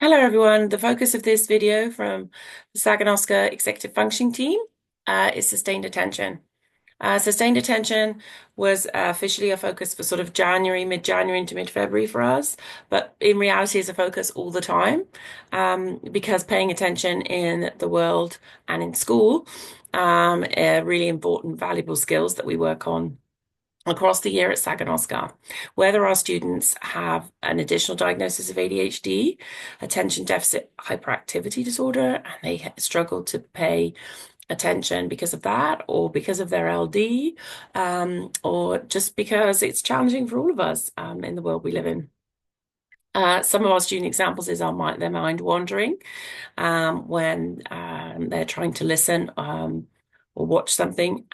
Hello, everyone. The focus of this video from the Saga Executive Functioning Team is sustained attention. Sustained attention was officially a focus for sort of January, mid-January into mid-February for us, but in reality is a focus all the time because paying attention in the world and in school are really important, valuable skills that we work on across the year at Saga. Whether our students have an additional diagnosis of ADHD, attention deficit hyperactivity disorder, and they struggle to pay attention because of that, or because of their LD, or just because it's challenging for all of us in the world we live in. Some of our student examples is their mind wandering when they're trying to listen or watch something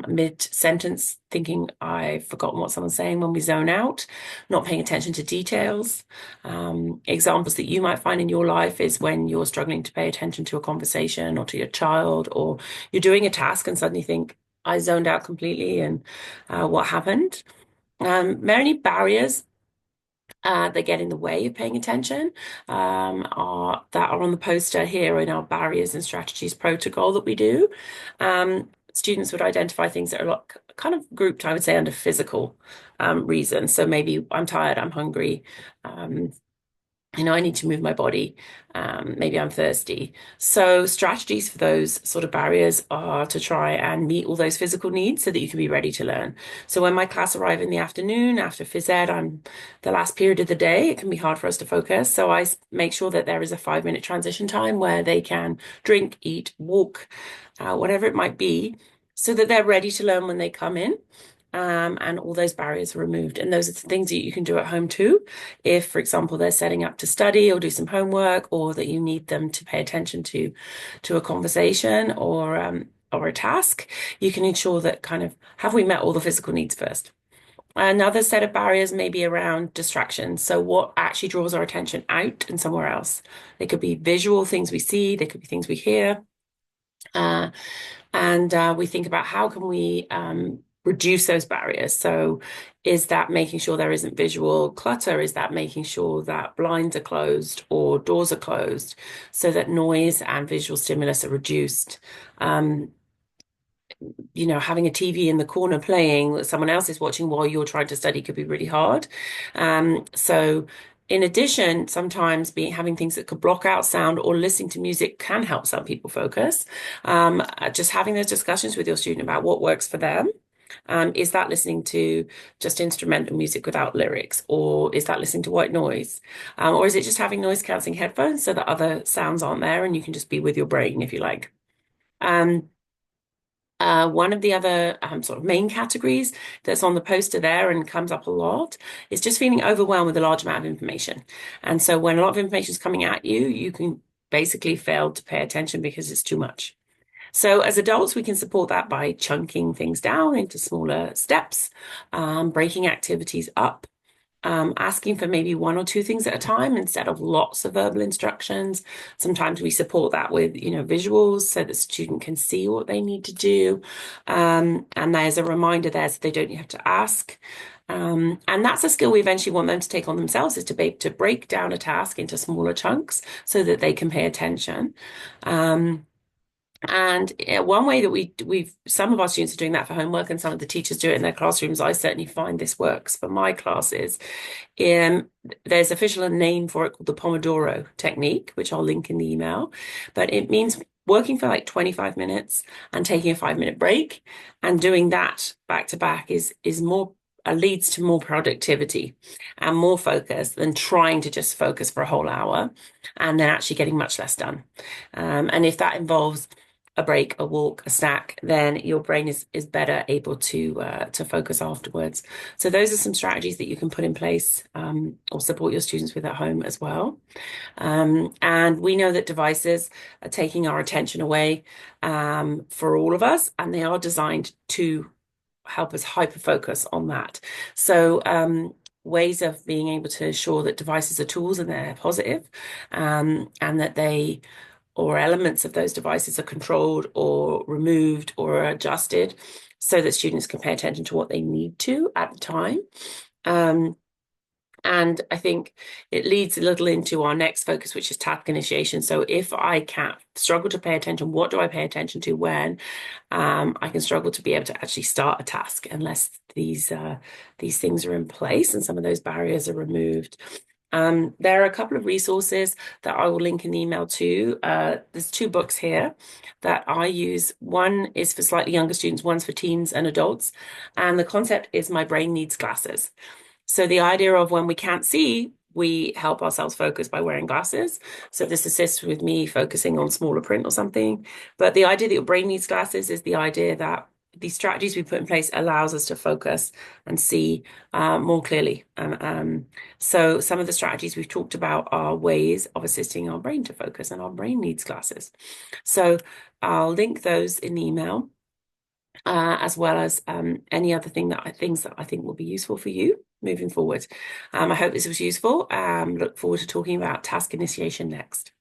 mid-sentence, thinking I've forgotten what someone's saying when we zone out, not paying attention to details. Examples that you might find in your life is when you're struggling to pay attention to a conversation or to your child, or you're doing a task and suddenly think, I zoned out completely and what happened? Many barriers that get in the way of paying attention that are on the poster here in our barriers and strategies protocol that we do. Students would identify things that are kind of grouped, I would say, under physical reasons. So maybe I'm tired, I'm hungry, I need to move my body. Maybe I'm thirsty. So strategies for those sort of barriers are to try and meet all those physical needs so that you can be ready to learn. So when my class arrive in the afternoon after phys ed, I'm the last period of the day. It can be hard for us to focus. So I make sure that there is a 5-minute transition time where they can drink, eat, walk, whatever it might be, so that they're ready to learn when they come in. And all those barriers are removed. And those are the things that you can do at home too. If, for example, they're setting up to study or do some homework, or that you need them to pay attention to a conversation or a task, you can ensure that kind of, have we met all the physical needs first? Another set of barriers may be around distractions. So what actually draws our attention out and somewhere else? They could be visual things we see, they could be things we hear. And we think about how can we reduce those barriers. So is that making sure there isn't visual clutter? Is that making sure that blinds are closed or doors are closed so that noise and visual stimulus are reduced? Having a TV in the corner playing that someone else is watching while you're trying to study could be really hard. So in addition, sometimes having things that could block out sound or listening to music can help some people focus. Just having those discussions with your student about what works for them. Is that listening to just instrumental music without lyrics, or is that listening to white noise? Or is it just having noise cancelling headphones so that other sounds aren't there and you can just be with your brain if you like? One of the other sort of main categories that's on the poster there and comes up a lot is just feeling overwhelmed with a large amount of information. And so when a lot of information is coming at you, you can basically fail to pay attention because it's too much. So as adults, we can support that by chunking things down into smaller steps, breaking activities up, asking for maybe one or two things at a time instead of lots of verbal instructions. Sometimes we support that with, visuals so the student can see what they need to do. And there's a reminder there so they don't have to ask. And that's a skill we eventually want them to take on themselves, is to break down a task into smaller chunks so that they can pay attention. And one way that some of our students are doing that for homework and some of the teachers do it in their classrooms, I certainly find this works for my classes. There's official name for it called the Pomodoro technique, which I'll link in the email, but it means working for like 25 minutes and taking a 5-minute break, and doing that back to back leads to more productivity and more focus than trying to just focus for a whole hour and then actually getting much less done. And if that involves a break, a walk, a snack, then your brain is better able to focus afterwards. So those are some strategies that you can put in place or support your students with at home as well. And we know that devices are taking our attention away for all of us, and they are designed to help us hyper focus on that. So ways of being able to ensure that devices are tools and they're positive, and that or elements of those devices are controlled or removed or adjusted so that students can pay attention to what they need to at the time. And I think it leads a little into our next focus, which is task initiation. So if I can't struggle to pay attention, what do I pay attention to when? I can struggle to be able to actually start a task unless these things are in place and some of those barriers are removed. There are a couple of resources that I will link in the email too. There's two books here that I use. One is for slightly younger students, one's for teens and adults. And the concept is My Brain Needs Glasses. So the idea of when we can't see, we help ourselves focus by wearing glasses. So this assists with me focusing on smaller print or something. But the idea that your brain needs glasses is the idea that these strategies we put in place allows us to focus and see more clearly. So some of the strategies we've talked about are ways of assisting our brain to focus, and our brain needs glasses. So I'll link those in the email, as well as any other things that I think will be useful for you moving forward. I hope this was useful. Look forward to talking about task initiation next.